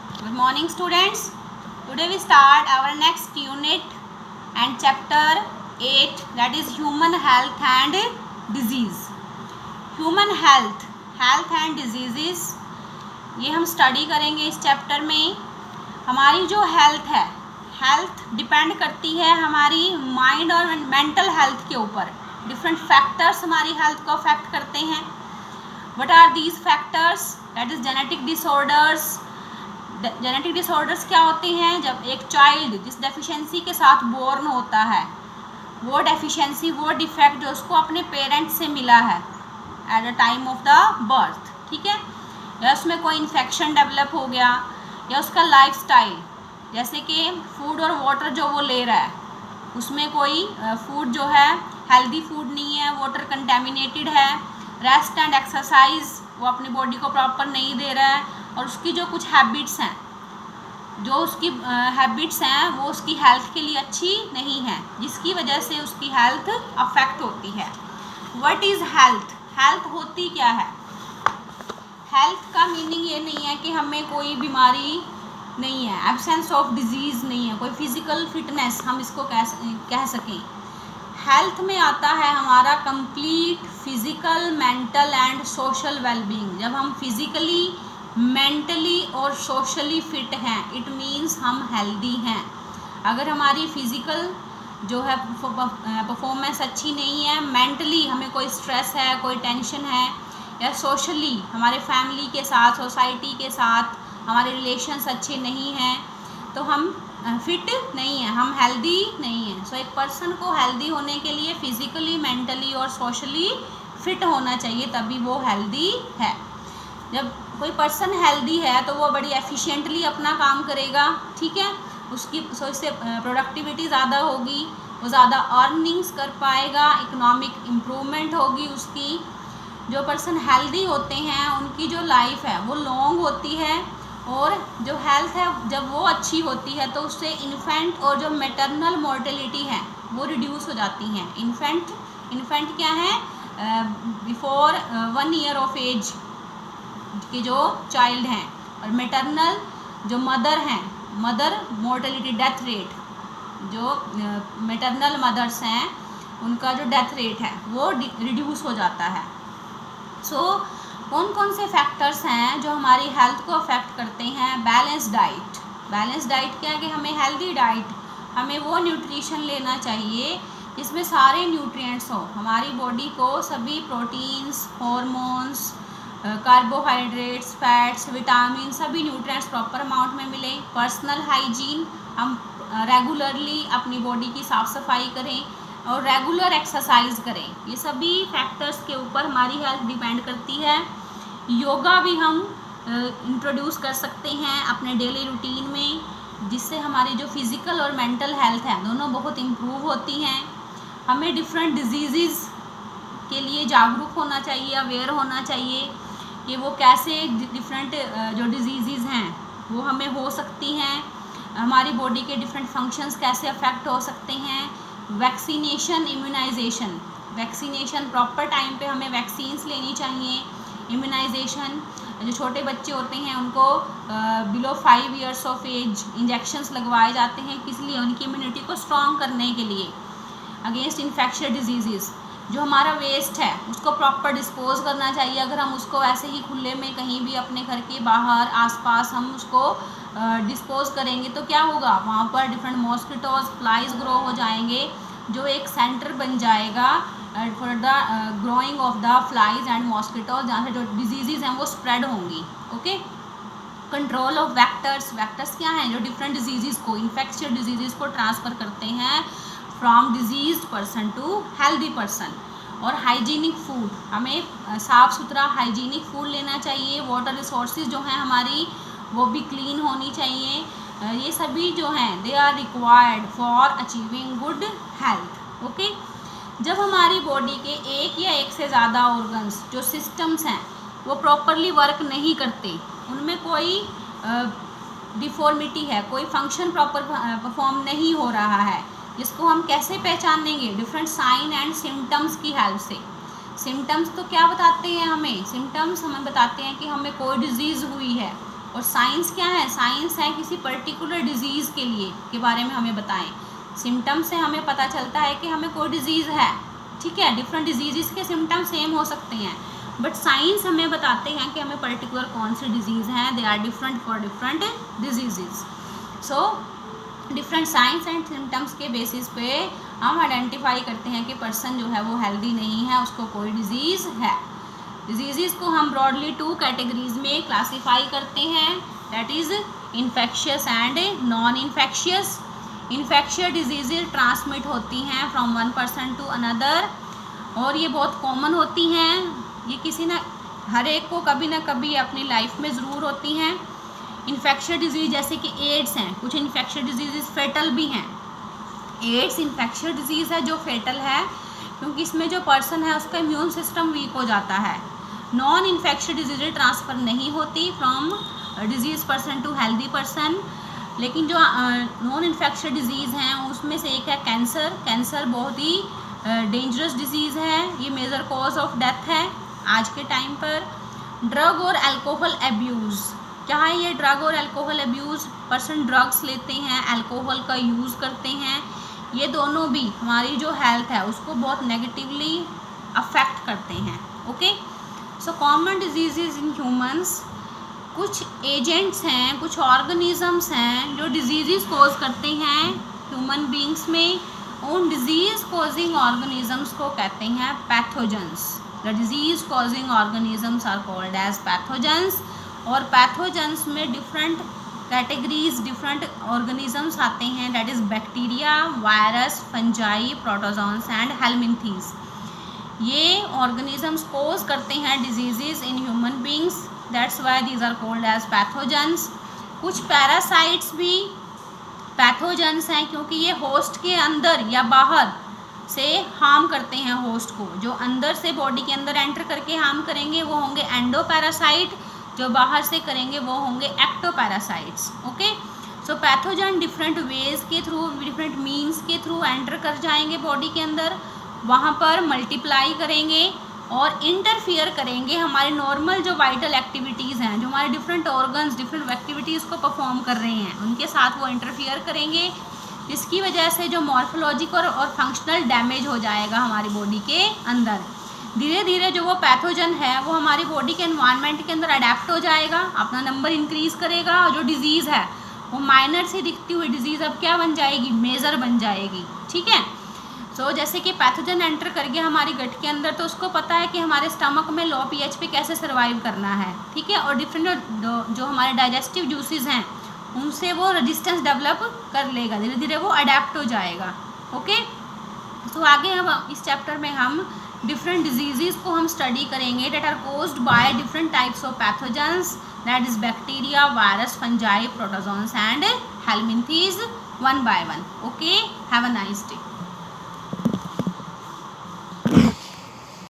Good morning, students. Today we start our next unit and chapter 8, that is human health and disease. Human health and diseases, ये हम study करेंगे इस chapter में. हमारी जो health है, हेल्थ डिपेंड करती है हमारी माइंड और मेंटल हेल्थ के ऊपर. डिफरेंट फैक्टर्स हमारी हेल्थ को अफेक्ट करते हैं. What are these factors? That is genetic disorders. Genetic disorders क्या होते हैं? जब एक चाइल्ड जिस डेफिशिएंसी के साथ बोर्न होता है, वो डेफिशिएंसी, वो डिफेक्ट जो उसको अपने पेरेंट्स से मिला है at the time of the birth, ठीक है, या उसमें कोई इन्फेक्शन डेवलप हो गया, या उसका लाइफस्टाइल, जैसे कि फूड और वाटर जो वो ले रहा है उसमें कोई फूड जो है हेल्दी फूड नहीं है, वाटर कंटेमिनेटेड है, रेस्ट एंड एक्सरसाइज वो अपनी बॉडी को प्रॉपर नहीं दे रहा है, और उसकी जो कुछ हैबिट्स हैं, जो उसकी हैबिट्स हैं वो उसकी हेल्थ के लिए अच्छी नहीं है, जिसकी वजह से उसकी हेल्थ अफेक्ट होती है. What is health? हेल्थ होती क्या है? हेल्थ का मीनिंग ये नहीं है कि हमें कोई बीमारी नहीं है, एब्सेंस ऑफ डिजीज़ नहीं है, कोई फिजिकल फिटनेस हम इसको कह सकें. हेल्थ में आता है हमारा complete physical, mental and social wellbeing. जब हम फिजिकली, मेंटली और सोशली फिट हैं, इट मीन्स हम हेल्दी हैं. अगर हमारी फिजिकल जो है परफॉर्मेंस अच्छी नहीं है, मेंटली हमें कोई स्ट्रेस है, कोई टेंशन है, या सोशली हमारे फैमिली के साथ, सोसाइटी के साथ हमारे रिलेशंस अच्छे नहीं हैं, तो हम फिट नहीं है, हम हेल्दी नहीं हैं. सो एक पर्सन को हेल्दी होने के लिए फिजिकली, मेंटली और सोशली फिट होना चाहिए, तभी वो हेल्दी है. जब कोई पर्सन हेल्दी है तो वो बड़ी एफिशिएंटली अपना काम करेगा, ठीक है, उसकी इससे प्रोडक्टिविटी ज़्यादा होगी, वो ज़्यादा अर्निंग्स कर पाएगा, इकोनॉमिक इम्प्रूवमेंट होगी उसकी. जो पर्सन हेल्दी होते हैं उनकी जो लाइफ है वो लॉन्ग होती है, और जो हेल्थ है जब वो अच्छी होती है तो उससे इन्फेंट और जो मैटरनल मोर्टेलिटी है वो रिड्यूस हो जाती हैं. इन्फेंट क्या है? बिफोर 1 ईयर ऑफ एज के जो चाइल्ड हैं, और मैटरनल जो मदर हैं, मदर मोर्टेलिटी डेथ रेट, जो मैटरनल मदर्स हैं उनका जो डेथ रेट है वो रिड्यूस हो जाता है. सो कौन कौन से फैक्टर्स हैं जो हमारी हेल्थ को अफेक्ट करते हैं? Balance diet. बैलेंस डाइट क्या है कि हमें हेल्दी डाइट, हमें वो न्यूट्रिशन लेना चाहिए जिसमें सारे न्यूट्रिएंट्स हो, हमारी बॉडी को सभी proteins, hormones, carbohydrates, fats, vitamin, सभी न्यूट्रिएंट्स प्रॉपर अमाउंट में मिले. पर्सनल हाइजीन, हम रेगुलरली अपनी बॉडी की साफ़ सफाई करें और रेगुलर एक्सरसाइज करें. ये सभी फैक्टर्स के ऊपर हमारी हेल्थ डिपेंड करती है. योगा भी हम इंट्रोड्यूस कर सकते हैं अपने डेली रूटीन में, जिससे हमारी जो फिज़िकल और मेंटल हेल्थ है दोनों बहुत इम्प्रूव होती हैं. हमें डिफरेंट डिजीज़ के लिए जागरूक होना चाहिए, अवेयर होना चाहिए कि वो कैसे डिफरेंट जो डिजीज़ हैं वो हमें हो सकती हैं, हमारी बॉडी के डिफरेंट फंक्शंस कैसे अफेक्ट हो सकते हैं. Vaccination, immunisation, vaccination proper time पे हमें वैक्सीन्स लेनी चाहिए. इम्यूनाइजेशन, जो छोटे बच्चे होते हैं उनको below 5 years of age injections लगवाए जाते हैं, किस लिए? उनकी इम्यूनिटी को स्ट्रॉन्ग करने के लिए अगेंस्ट इन्फेक्शियस डिजीज़. जो हमारा वेस्ट है उसको प्रॉपर डिस्पोज करना चाहिए. अगर हम उसको ऐसे ही खुले में कहीं भी अपने घर के बाहर आसपास हम उसको डिस्पोज करेंगे तो क्या होगा? वहाँ पर डिफरेंट मॉस्किटोज, फ्लाइज ग्रो हो जाएंगे, जो एक सेंटर बन जाएगा for the growing of the flies and mosquitoes, जहाँ से जो डिजीज़ हैं वो स्प्रेड होंगी. Okay. Control of vectors. Vectors क्या हैं? जो डिफरेंट डिजीज़ को, इन्फेक्शियस डिजीज़ को ट्रांसफ़र करते हैं from disease person to healthy person. और हाइजीनिक फूड, हमें साफ़ सुथरा हाइजीनिक फूड लेना चाहिए. वाटर रिसोर्सेज जो हैं हमारी वो भी क्लीन होनी चाहिए. ये सभी जो हैं they are required for achieving good health. Okay. जब हमारी बॉडी के एक या एक से ज़्यादा ऑर्गन्स, जो सिस्टम्स हैं, वो प्रॉपरली वर्क नहीं करते, उनमें कोई डिफॉर्मिटी है, कोई फंक्शन प्रॉपर परफॉर्म नहीं हो रहा है, जिसको हम कैसे पहचानेंगे? डिफरेंट साइन एंड सिम्टम्स की हेल्प से. सिम्टम्स तो क्या बताते हैं हमें? सिम्टम्स हमें बताते हैं कि हमें कोई डिजीज़ हुई है, और साइंस क्या है, साइंस है किसी पर्टिकुलर डिजीज़ के लिए के बारे में हमें बताएं। सिम्टम से हमें पता चलता है कि हमें कोई डिजीज़ है, ठीक है, डिफरेंट डिजीज़ के सिम्टम सेम हो सकते हैं, बट साइंस हमें बताते हैं कि हमें पर्टिकुलर कौन सी डिजीज़ हैं, they are different for different diseases. So different signs and symptoms के बेसिस पे हम आइडेंटिफाई करते हैं कि पर्सन जो है वो हेल्दी नहीं है, उसको कोई डिजीज़ है। डिजीज़ को हम ब्रॉडली 2 कैटेगरीज में क्लासीफाई करते हैं, that is infectious and non infectious. Infectious diseases transmit होती हैं from one person to another, और ये बहुत कॉमन होती हैं, ये किसी ना हर एक को कभी ना कभी अपनी लाइफ में ज़रूर होती हैं। इन्फेक्शियस डिजीज़ जैसे कि एड्स हैं, कुछ इन्फेक्शियस डिजीज़ फेटल भी हैं। एड्स इन्फेक्शियस डिजीज़ है जो फेटल है, क्योंकि इसमें जो पर्सन है उसका इम्यून सिस्टम वीक हो जाता है। नॉन इन्फेक्शियस डिजीज़ ट्रांसफ़र नहीं होती from disease person to healthy person, लेकिन जो नॉन इन्फेक्शियस डिजीज़ हैं उसमें से एक है कैंसर। कैंसर बहुत ही डेंजरस डिजीज़ है, ये मेजर कॉज ऑफ डेथ है आज के टाइम पर। ड्रग और अल्कोहल एब्यूज़, क्या है ये ड्रग और अल्कोहल एब्यूज़, पर्सन ड्रग्स लेते हैं, अल्कोहल का यूज़ करते हैं, ये दोनों भी हमारी जो हेल्थ है उसको बहुत नेगेटिवली अफेक्ट करते हैं। Okay, so common disease in humans, कुछ एजेंट्स हैं, कुछ ऑर्गेनिजम्स हैं जो डिजीज़ कॉज करते हैं ह्यूमन बींग्स में। उन डिजीज़ कॉजिंग ऑर्गेनिजम्स को कहते हैं pathogens. The disease causing organisms are called as pathogens. और पैथोजेंस में डिफरेंट कैटेगरीज, डिफरेंट ऑर्गेनिजम्स आते हैं, that is bacteria, virus, fungi, protozoans and helminths. ये ऑर्गेनिजम्स कोज करते हैं disease in human beings, that's why these are called as pathogens. कुछ parasites भी pathogens हैं, क्योंकि ये होस्ट के अंदर या बाहर से हार्म करते हैं होस्ट को। जो अंदर से बॉडी के अंदर एंटर करके हार्म करेंगे वो होंगे एंडोपैरासाइट, जो बाहर से करेंगे वो होंगे एक्टोपैरासाइट्स। ओके, सो पैथोजन डिफरेंट वेज के थ्रू, डिफरेंट मीन्स के थ्रू एंटर कर जाएंगे बॉडी के अंदर, वहाँ पर मल्टीप्लाई करेंगे और इंटरफियर करेंगे हमारे नॉर्मल जो वाइटल एक्टिविटीज़ हैं, जो हमारे डिफरेंट ऑर्गन्स डिफरेंट एक्टिविटीज़ को परफॉर्म कर रहे हैं, उनके साथ वो इंटरफियर करेंगे, जिसकी वजह से जो मॉर्फोलॉजिकल और फंक्शनल डैमेज हो जाएगा हमारी बॉडी के अंदर। धीरे धीरे जो वो पैथोजन है वो हमारी बॉडी के एनवायरनमेंट के अंदर अडेप्ट हो जाएगा, अपना नंबर इंक्रीज़ करेगा, और जो डिजीज़ है वो माइनर से दिखती हुई डिजीज़ अब क्या बन जाएगी, मेजर बन जाएगी। ठीक है, सो जैसे कि पैथोजन एंटर कर गया हमारी गट के अंदर, तो उसको पता है कि हमारे स्टमक में लो पीएच पे कैसे सर्वाइव करना है। ठीक है, और डिफरेंट जो हमारे डाइजेस्टिव जूसेस हैं उनसे वो रेजिस्टेंस डेवलप कर लेगा, धीरे धीरे वो अडेप्ट हो जाएगा। ओके, तो आगे हम इस चैप्टर में हम डिफरेंट डिजीज़ को हम स्टडी करेंगे that are caused by different types of pathogens, that is bacteria, virus, fungi, protozoans and helminths, one by one. Okay, have a nice day.